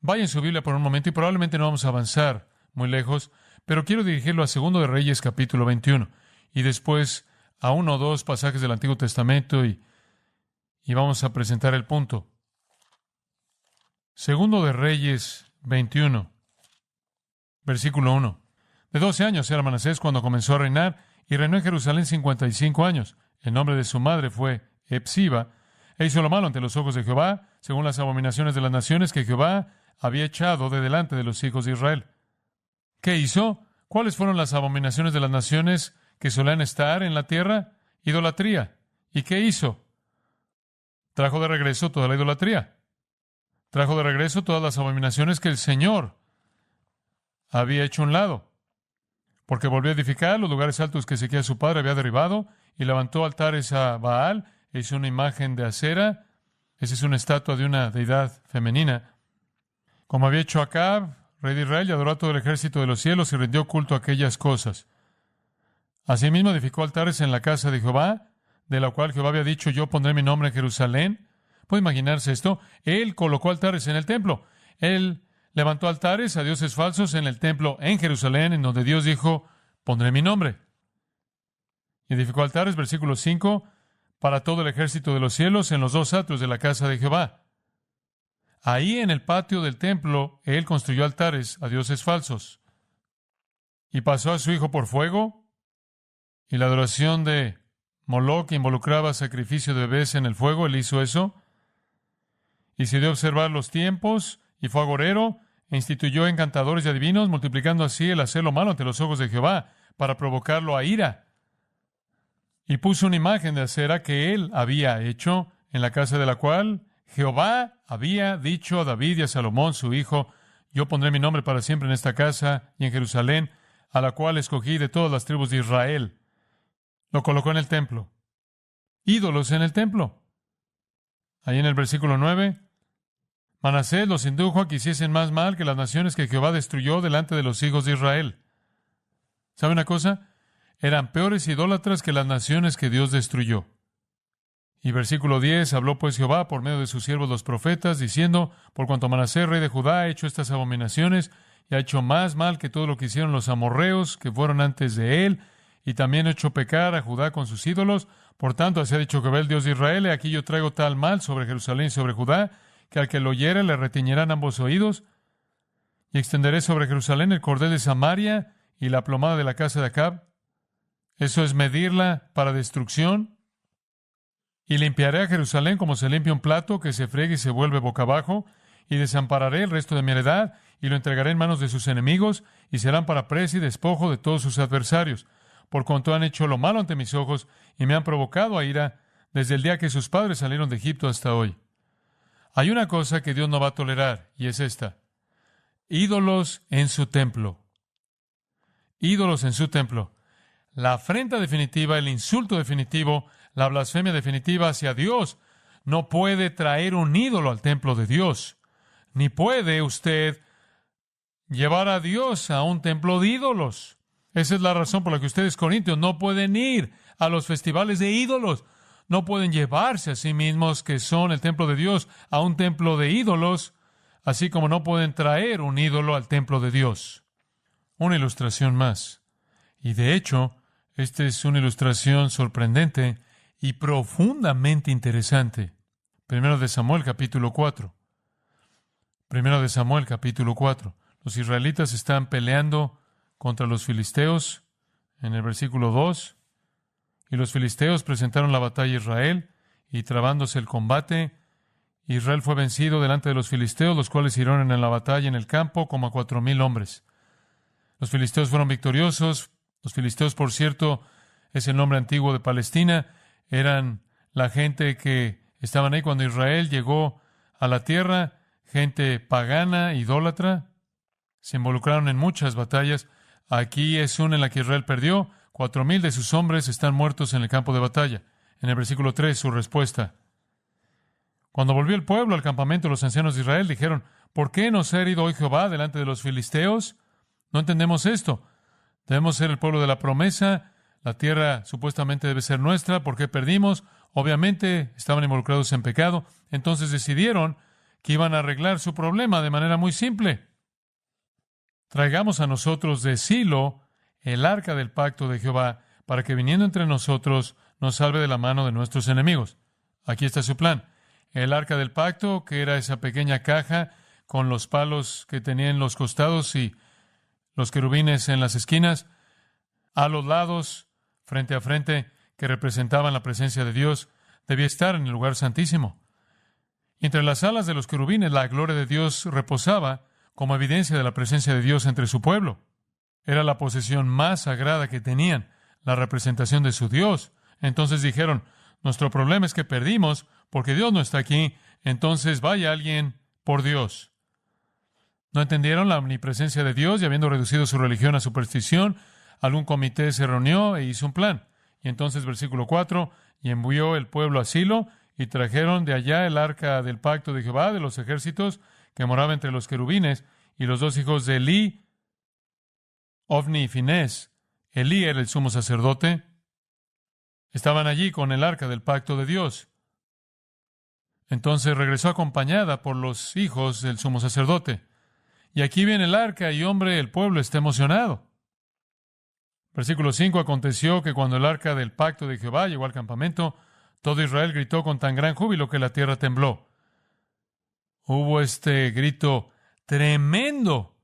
Vaya en su Biblia por un momento y probablemente no vamos a avanzar muy lejos, pero quiero dirigirlo a 2 de Reyes capítulo 21 y después a 1 o 2 pasajes del Antiguo Testamento y vamos a presentar el punto. 2 de Reyes 21, versículo 1. De 12 años era Manasés cuando comenzó a reinar y reinó en Jerusalén 55 años. El nombre de su madre fue Hepsiba, e hizo lo malo ante los ojos de Jehová, según las abominaciones de las naciones que Jehová había echado de delante de los hijos de Israel. ¿Qué hizo? ¿Cuáles fueron las abominaciones de las naciones que solían estar en la tierra? Idolatría. ¿Y qué hizo? Trajo de regreso toda la idolatría. Trajo de regreso todas las abominaciones que el Señor había hecho a un lado. Porque volvió a edificar los lugares altos que Ezequías su padre había derribado y levantó altares a Baal, e hizo una imagen de acera. Esa es una estatua de una deidad femenina. Como había hecho Acab, rey de Israel, y adoró a todo el ejército de los cielos y rindió culto a aquellas cosas. Asimismo edificó altares en la casa de Jehová, de la cual Jehová había dicho, yo pondré mi nombre en Jerusalén. ¿Puede imaginarse esto? Él colocó altares en el templo. Él levantó altares a dioses falsos en el templo en Jerusalén, en donde Dios dijo, pondré mi nombre. Y edificó altares, versículo 5, para todo el ejército de los cielos en los 2 atrios de la casa de Jehová. Ahí en el patio del templo, él construyó altares a dioses falsos. Y pasó a su hijo por fuego, y la adoración de Moloc involucraba sacrificio de bebés en el fuego, él hizo eso. Y se dio a observar los tiempos, y fue agorero, e instituyó encantadores y adivinos, multiplicando así el hacer lo malo ante los ojos de Jehová, para provocarlo a ira. Y puso una imagen de acera que él había hecho, en la casa de la cual Jehová había dicho a David y a Salomón, su hijo, yo pondré mi nombre para siempre en esta casa y en Jerusalén, a la cual escogí de todas las tribus de Israel. Lo colocó en el templo. Ídolos en el templo. Ahí en el versículo 9, Manasés los indujo a que hiciesen más mal que las naciones que Jehová destruyó delante de los hijos de Israel. ¿Sabe una cosa? Eran peores idólatras que las naciones que Dios destruyó. Y versículo 10, habló pues Jehová por medio de sus siervos los profetas, diciendo, por cuanto Manasés, rey de Judá, ha hecho estas abominaciones, y ha hecho más mal que todo lo que hicieron los amorreos, que fueron antes de él, y también ha hecho pecar a Judá con sus ídolos. Por tanto, así ha dicho Jehová, el Dios de Israel, aquí yo traigo tal mal sobre Jerusalén y sobre Judá, que al que lo oyere le retiñerán ambos oídos, y extenderé sobre Jerusalén el cordel de Samaria y la plomada de la casa de Acab. Eso es medirla para destrucción. Y limpiaré a Jerusalén como se limpia un plato que se friega y se vuelve boca abajo, y desampararé el resto de mi heredad, y lo entregaré en manos de sus enemigos, y serán para presa y despojo de todos sus adversarios, por cuanto han hecho lo malo ante mis ojos, y me han provocado a ira desde el día que sus padres salieron de Egipto hasta hoy. Hay una cosa que Dios no va a tolerar, y es esta: ídolos en su templo. Ídolos en su templo. La afrenta definitiva, el insulto definitivo, la blasfemia definitiva hacia Dios no puede traer un ídolo al templo de Dios. Ni puede usted llevar a Dios a un templo de ídolos. Esa es la razón por la que ustedes, corintios, no pueden ir a los festivales de ídolos. No pueden llevarse a sí mismos, que son el templo de Dios, a un templo de ídolos, así como no pueden traer un ídolo al templo de Dios. Una ilustración más. Y de hecho, esta es una ilustración sorprendente y profundamente interesante. Primero de Samuel, capítulo 4. Primero de Samuel, capítulo 4. Los israelitas están peleando contra los filisteos en el versículo 2. Y los filisteos presentaron la batalla a Israel, y trabándose el combate, Israel fue vencido delante de los filisteos, los cuales hirieron en la batalla en el campo como a 4,000 hombres. Los filisteos fueron victoriosos. Los filisteos, por cierto, es el nombre antiguo de Palestina. Eran la gente que estaban ahí cuando Israel llegó a la tierra, gente pagana, idólatra. Se involucraron en muchas batallas. Aquí es una en la que Israel perdió. 4,000 de sus hombres están muertos en el campo de batalla. En el versículo 3, su respuesta. Cuando volvió el pueblo al campamento, los ancianos de Israel dijeron, ¿por qué nos ha herido hoy Jehová delante de los filisteos? No entendemos esto. Debemos ser el pueblo de la promesa. La tierra supuestamente debe ser nuestra. ¿Por qué perdimos? Obviamente estaban involucrados en pecado. Entonces decidieron que iban a arreglar su problema de manera muy simple. Traigamos a nosotros de Silo el arca del pacto de Jehová, para que viniendo entre nosotros nos salve de la mano de nuestros enemigos. Aquí está su plan. El arca del pacto, que era esa pequeña caja con los palos que tenía en los costados y los querubines en las esquinas, a los lados, frente a frente, que representaban la presencia de Dios, debía estar en el lugar santísimo. Y entre las alas de los querubines la gloria de Dios reposaba como evidencia de la presencia de Dios entre su pueblo. Era la posesión más sagrada que tenían, la representación de su Dios. Entonces dijeron, nuestro problema es que perdimos porque Dios no está aquí, entonces vaya alguien por Dios. No entendieron la omnipresencia de Dios y habiendo reducido su religión a superstición, algún comité se reunió e hizo un plan. Y entonces, versículo 4, y envió el pueblo a Silo y trajeron de allá el arca del pacto de Jehová de los ejércitos que moraba entre los querubines, y los dos hijos de Elí, Ofni y Finés. Elí era el sumo sacerdote. Estaban allí con el arca del pacto de Dios. Entonces regresó acompañada por los hijos del sumo sacerdote. Y aquí viene el arca y, hombre, el pueblo está emocionado. Versículo 5, aconteció que cuando el arca del pacto de Jehová llegó al campamento, todo Israel gritó con tan gran júbilo que la tierra tembló. Hubo este grito tremendo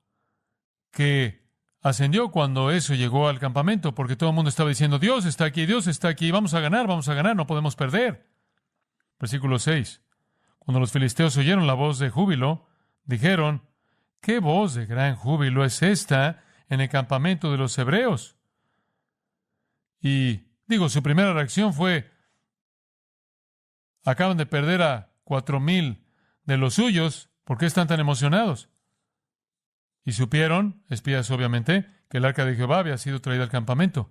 que ascendió cuando eso llegó al campamento, porque todo el mundo estaba diciendo, Dios está aquí, vamos a ganar, no podemos perder. Versículo 6, cuando los filisteos oyeron la voz de júbilo, dijeron, ¿qué voz de gran júbilo es esta en el campamento de los hebreos? Y su primera reacción fue, acaban de perder a 4,000 de los suyos, ¿por qué están tan emocionados? Y supieron, espías obviamente, que el arca de Jehová había sido traída al campamento.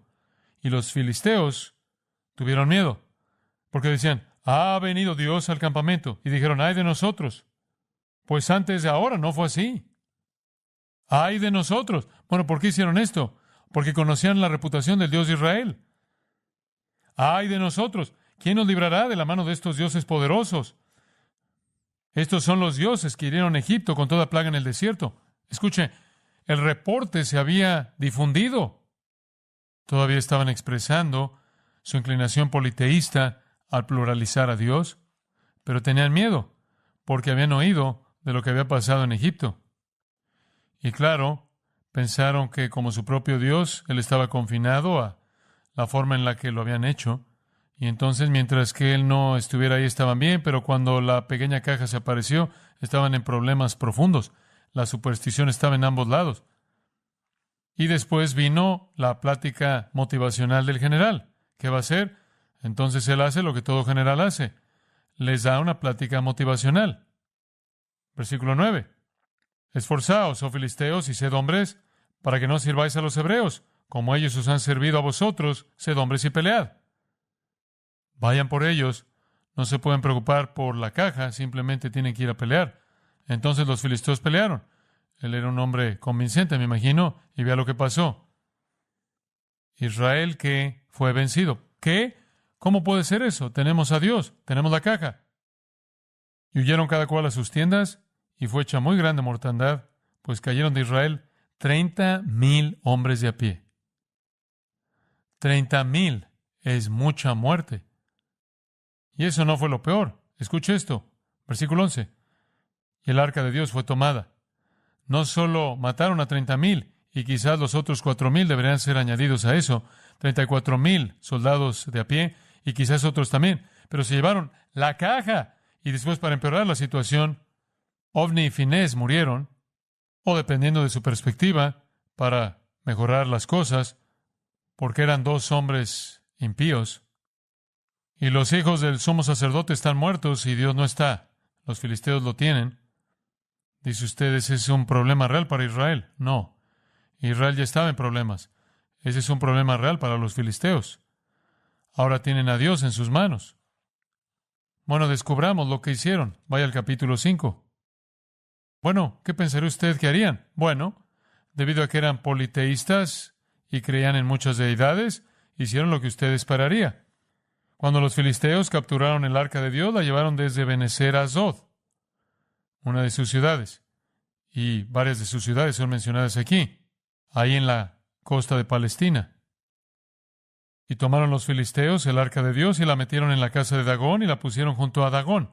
Y los filisteos tuvieron miedo, porque decían, ha venido Dios al campamento. Y dijeron, ¡ay de nosotros! Pues antes de ahora no fue así. ¡Ay de nosotros! Bueno, ¿por qué hicieron esto? Porque conocían la reputación del Dios de Israel. ¡Ay de nosotros! ¿Quién nos librará de la mano de estos dioses poderosos? Estos son los dioses que hirieron a Egipto con toda plaga en el desierto. Escuche, el reporte se había difundido. Todavía estaban expresando su inclinación politeísta al pluralizar a Dios, pero tenían miedo porque habían oído de lo que había pasado en Egipto. Y claro, pensaron que como su propio Dios, Él estaba confinado a la forma en la que lo habían hecho. Y entonces, mientras que Él no estuviera ahí, estaban bien, pero cuando la pequeña caja se apareció, estaban en problemas profundos. La superstición estaba en ambos lados. Y después vino la plática motivacional del general. ¿Qué va a hacer? Entonces él hace lo que todo general hace. Les da una plática motivacional. Versículo 9. Esforzaos, oh filisteos, y sed hombres, para que no sirváis a los hebreos. Como ellos os han servido a vosotros, sed hombres y pelead. Vayan por ellos. No se pueden preocupar por la caja, simplemente tienen que ir a pelear. Entonces los filisteos pelearon. Él era un hombre convincente, me imagino, y vea lo que pasó. Israel que fue vencido. ¿Qué? ¿Cómo puede ser eso? Tenemos a Dios, tenemos la caja. Y huyeron cada cual a sus tiendas, y fue hecha muy grande mortandad, pues cayeron de Israel 30,000 hombres de a pie. 30,000 es mucha muerte. Y eso no fue lo peor. Escuche esto. Versículo 11. Y el arca de Dios fue tomada. No solo mataron a 30,000, y quizás los otros 4,000 deberían ser añadidos a eso, 34,000 soldados de a pie, y quizás otros también, pero se llevaron la caja. Y después, para empeorar la situación, Ofni y Finés murieron, o dependiendo de su perspectiva, para mejorar las cosas, porque eran dos hombres impíos. Y los hijos del sumo sacerdote están muertos y Dios no está. Los filisteos lo tienen. Dice usted, ¿ese es un problema real para Israel? No. Israel ya estaba en problemas. Ese es un problema real para los filisteos. Ahora tienen a Dios en sus manos. Bueno, descubramos lo que hicieron. Vaya al capítulo 5. Bueno, ¿qué pensaría usted que harían? Bueno, debido a que eran politeístas y creían en muchas deidades, hicieron lo que usted esperaría. Cuando los filisteos capturaron el arca de Dios, la llevaron desde Benecer a Zod, una de sus ciudades. Y varias de sus ciudades son mencionadas aquí, ahí en la costa de Palestina. Y tomaron los filisteos el arca de Dios y la metieron en la casa de Dagón y la pusieron junto a Dagón.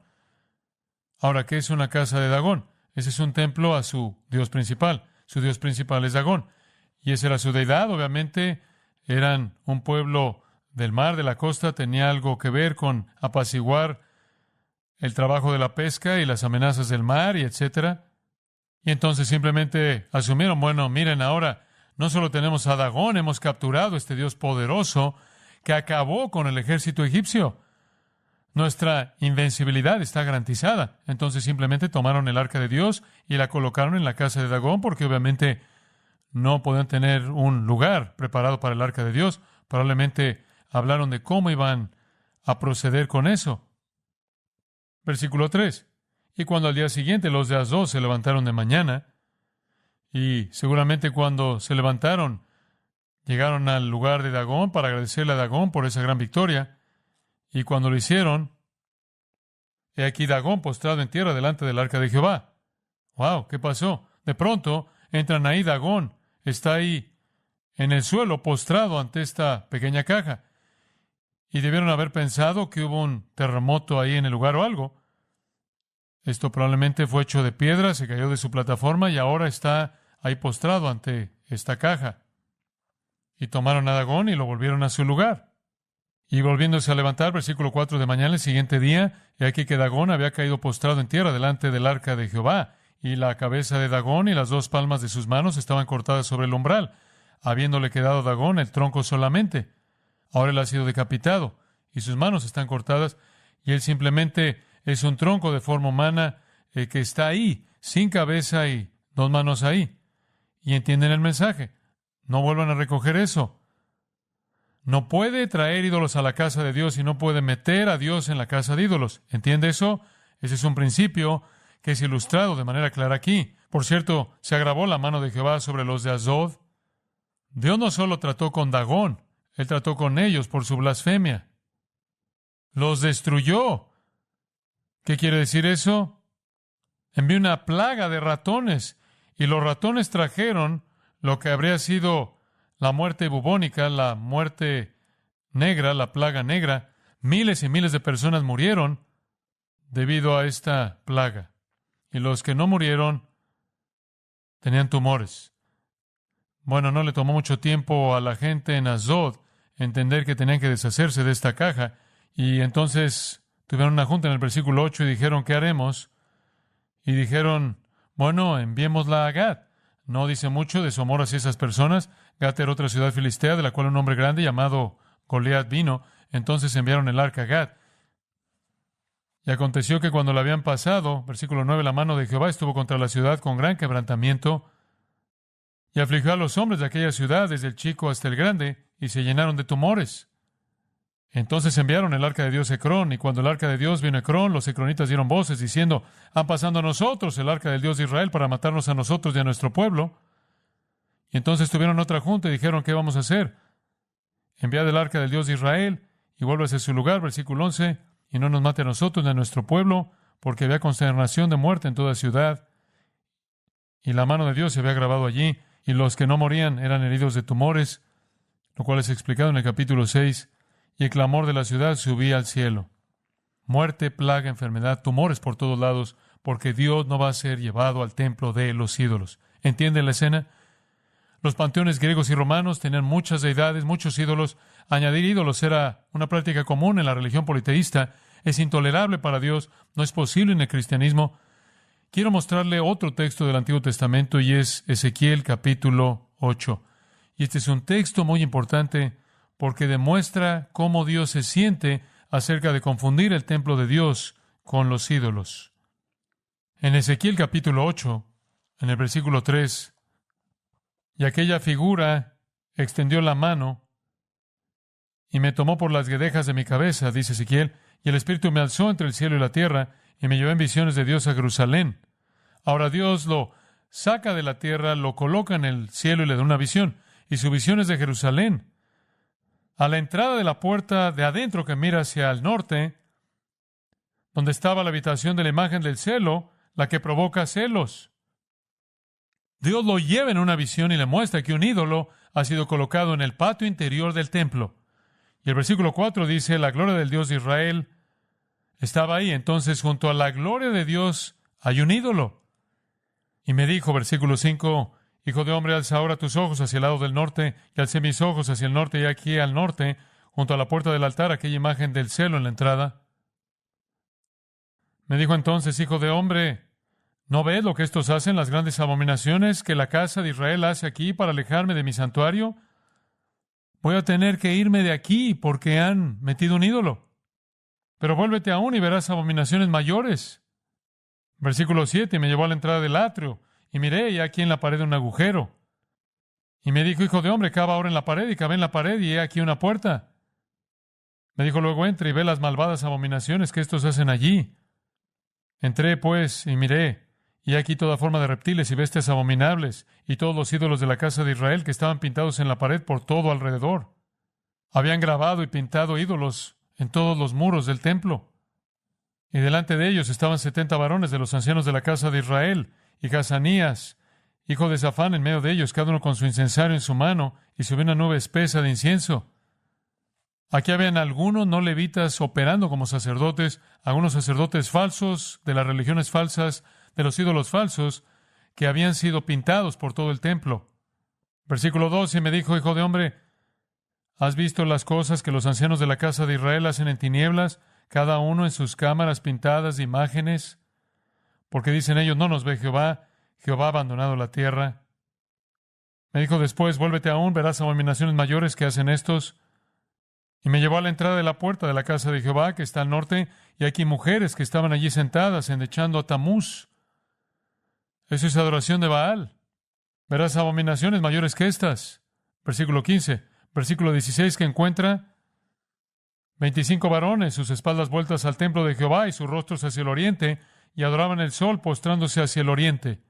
Ahora, ¿qué es una casa de Dagón? Ese es un templo a su dios principal. Su dios principal es Dagón. Y esa era su deidad. Obviamente, eran un pueblo del mar, de la costa. Tenía algo que ver con apaciguar el trabajo de la pesca y las amenazas del mar, y etcétera. Y entonces simplemente asumieron, bueno, miren, ahora no solo tenemos a Dagón, hemos capturado a este dios poderoso que acabó con el ejército egipcio. Nuestra invencibilidad está garantizada. Entonces simplemente tomaron el arca de Dios y la colocaron en la casa de Dagón, porque obviamente no podían tener un lugar preparado para el arca de Dios. Probablemente hablaron de cómo iban a proceder con eso. Versículo 3. Y cuando al día siguiente los de Asdod se levantaron de mañana, y seguramente cuando se levantaron, llegaron al lugar de Dagón para agradecerle a Dagón por esa gran victoria, y cuando lo hicieron, he aquí Dagón postrado en tierra delante del arca de Jehová. ¡Wow! ¿Qué pasó? De pronto entran ahí, Dagón está ahí en el suelo postrado ante esta pequeña caja. Y debieron haber pensado que hubo un terremoto ahí en el lugar o algo. Esto probablemente fue hecho de piedra, se cayó de su plataforma y ahora está ahí postrado ante esta caja. Y tomaron a Dagón y lo volvieron a su lugar. Y volviéndose a levantar, versículo 4 de mañana, el siguiente día, he aquí que Dagón había caído postrado en tierra delante del arca de Jehová, y la cabeza de Dagón y las dos palmas de sus manos estaban cortadas sobre el umbral, habiéndole quedado a Dagón el tronco solamente. Ahora él ha sido decapitado, y sus manos están cortadas, y él simplemente es un tronco de forma humana que está ahí, sin cabeza y dos manos ahí. Y entienden el mensaje. No vuelvan a recoger eso. No puede traer ídolos a la casa de Dios y no puede meter a Dios en la casa de ídolos. ¿Entiende eso? Ese es un principio que es ilustrado de manera clara aquí. Por cierto, se agravó la mano de Jehová sobre los de Asdod. Dios no solo trató con Dagón, Él trató con ellos por su blasfemia. Los destruyó. ¿Qué quiere decir eso? Envió una plaga de ratones, y los ratones trajeron lo que habría sido la muerte bubónica, la muerte negra, la plaga negra. Miles y miles de personas murieron debido a esta plaga. Y los que no murieron tenían tumores. Bueno, no le tomó mucho tiempo a la gente en Asdod entender que tenían que deshacerse de esta caja. Y entonces tuvieron una junta en el versículo 8 y dijeron, ¿qué haremos? Y dijeron, bueno, enviémosla a Gat. No dice mucho de su amor hacia esas personas. Gat era otra ciudad filistea de la cual un hombre grande llamado Goliat vino. Entonces enviaron el arca a Gat. Y aconteció que cuando la habían pasado, versículo 9, la mano de Jehová estuvo contra la ciudad con gran quebrantamiento y afligió a los hombres de aquella ciudad, desde el chico hasta el grande, y se llenaron de tumores. Entonces enviaron el arca de Dios a Ecrón, y cuando el arca de Dios vino a Ecrón, los ecronitas dieron voces diciendo, han pasado a nosotros el arca del Dios de Israel para matarnos a nosotros y a nuestro pueblo. Y entonces tuvieron otra junta y dijeron, ¿qué vamos a hacer? Enviad el arca del Dios de Israel y vuélvase a su lugar, versículo 11, y no nos mate a nosotros ni a nuestro pueblo, porque había consternación de muerte en toda ciudad. Y la mano de Dios se había grabado allí, y los que no morían eran heridos de tumores, lo cual es explicado en el capítulo 6, y el clamor de la ciudad subía al cielo. Muerte, plaga, enfermedad, tumores por todos lados, porque Dios no va a ser llevado al templo de los ídolos. ¿Entiende la escena? Los panteones griegos y romanos tenían muchas deidades, muchos ídolos. Añadir ídolos era una práctica común en la religión politeísta. Es intolerable para Dios, no es posible en el cristianismo. Quiero mostrarle otro texto del Antiguo Testamento y es Ezequiel capítulo 8. Y este es un texto muy importante porque demuestra cómo Dios se siente acerca de confundir el templo de Dios con los ídolos. En Ezequiel capítulo 8, en el versículo 3, y aquella figura extendió la mano y me tomó por las guedejas de mi cabeza, dice Ezequiel, Y el Espíritu me alzó entre el cielo y la tierra, y me llevó en visiones de Dios a Jerusalén. Ahora Dios lo saca de la tierra, lo coloca en el cielo y le da una visión. Y su visión es de Jerusalén. A la entrada de la puerta de adentro que mira hacia el norte, donde estaba la habitación de la imagen del celo, la que provoca celos. Dios lo lleva en una visión y le muestra que un ídolo ha sido colocado en el patio interior del templo. Y el versículo 4 dice, la gloria del Dios de Israel estaba ahí. Entonces, junto a la gloria de Dios hay un ídolo. Y me dijo, versículo 5, Hijo de hombre, alza ahora tus ojos hacia el lado del norte, y alcé mis ojos hacia el norte, y aquí al norte, junto a la puerta del altar, aquella imagen del celo en la entrada. Me dijo entonces, Hijo de hombre, ¿no ves lo que estos hacen, las grandes abominaciones que la casa de Israel hace aquí para alejarme de mi santuario? Voy a tener que irme de aquí porque han metido un ídolo. Pero vuélvete aún y verás abominaciones mayores. Versículo 7, me llevó a la entrada del atrio, y miré, y aquí en la pared un agujero. Y me dijo, Hijo de hombre, cava ahora en la pared, y cavé en la pared, y he aquí una puerta. Me dijo luego, entra y ve las malvadas abominaciones que estos hacen allí. Entré, pues, y miré, y aquí toda forma de reptiles y bestias abominables, y todos los ídolos de la casa de Israel que estaban pintados en la pared por todo alrededor. Habían grabado y pintado ídolos en todos los muros del templo. Y delante de ellos estaban 70 varones de los ancianos de la casa de Israel, y Hazanías, hijo de Safán, en medio de ellos, cada uno con su incensario en su mano, y subió una nube espesa de incienso. Aquí habían algunos no levitas operando como sacerdotes, algunos sacerdotes falsos de las religiones falsas, de los ídolos falsos, que habían sido pintados por todo el templo. Versículo 12, me dijo, Hijo de hombre, ¿has visto las cosas que los ancianos de la casa de Israel hacen en tinieblas, cada uno en sus cámaras pintadas de imágenes? Porque dicen ellos, no nos ve Jehová, Jehová ha abandonado la tierra. Me dijo después, vuélvete aún, verás abominaciones mayores que hacen estos. Y me llevó a la entrada de la puerta de la casa de Jehová, que está al norte, y aquí mujeres que estaban allí sentadas, endechando a Tamuz. Eso es adoración de Baal. Verás abominaciones mayores que estas. Versículo 15. Versículo 16, que encuentra 25 varones, sus espaldas vueltas al templo de Jehová y sus rostros hacia el oriente, y adoraban el sol postrándose hacia el oriente.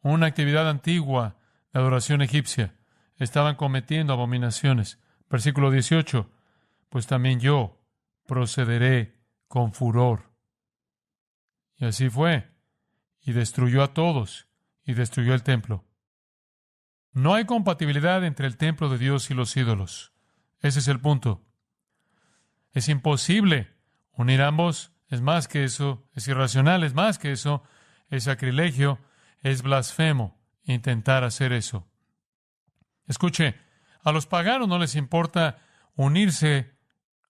Una actividad antigua de adoración egipcia. Estaban cometiendo abominaciones. Versículo 18. Pues también yo procederé con furor. Y así fue. Y destruyó a todos, y destruyó el templo. No hay compatibilidad entre el templo de Dios y los ídolos. Ese es el punto. Es imposible unir ambos. Es más que eso. Es irracional. Es más que eso. Es sacrilegio. Es blasfemo intentar hacer eso. Escuche, a los paganos no les importa unirse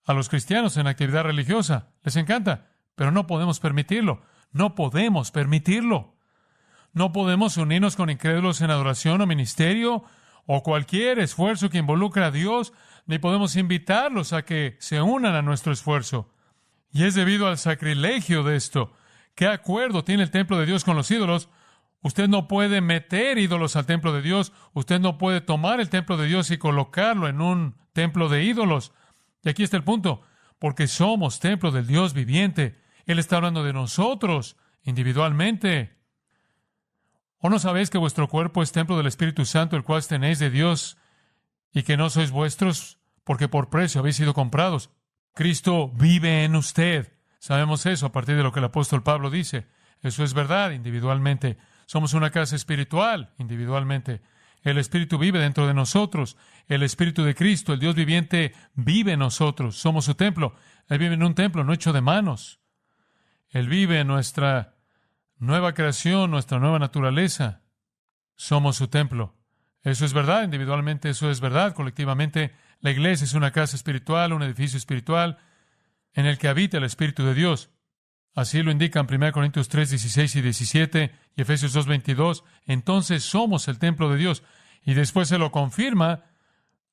a los cristianos en actividad religiosa. Les encanta, pero no podemos permitirlo. No podemos permitirlo. No podemos unirnos con incrédulos en adoración o ministerio o cualquier esfuerzo que involucre a Dios, ni podemos invitarlos a que se unan a nuestro esfuerzo. Y es debido al sacrilegio de esto. ¿Qué acuerdo tiene el templo de Dios con los ídolos? Usted no puede meter ídolos al templo de Dios. Usted no puede tomar el templo de Dios y colocarlo en un templo de ídolos. Y aquí está el punto. Porque somos templo del Dios viviente. Él está hablando de nosotros individualmente. ¿O no sabéis que vuestro cuerpo es templo del Espíritu Santo, el cual tenéis de Dios, y que no sois vuestros, porque por precio habéis sido comprados? Cristo vive en usted. Sabemos eso a partir de lo que el apóstol Pablo dice. Eso es verdad individualmente. Somos una casa espiritual individualmente. El Espíritu vive dentro de nosotros. El Espíritu de Cristo, el Dios viviente, vive en nosotros. Somos su templo. Él vive en un templo no hecho de manos. Él vive en nuestra nueva creación, nuestra nueva naturaleza. Somos su templo. Eso es verdad individualmente, eso es verdad colectivamente. La iglesia es una casa espiritual, un edificio espiritual en el que habita el Espíritu de Dios. Así lo indican 1 Corintios 3, 16 y 17 y Efesios 2, 22. Entonces somos el templo de Dios. Y después se lo confirma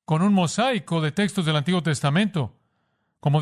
con un mosaico de textos del Antiguo Testamento. Como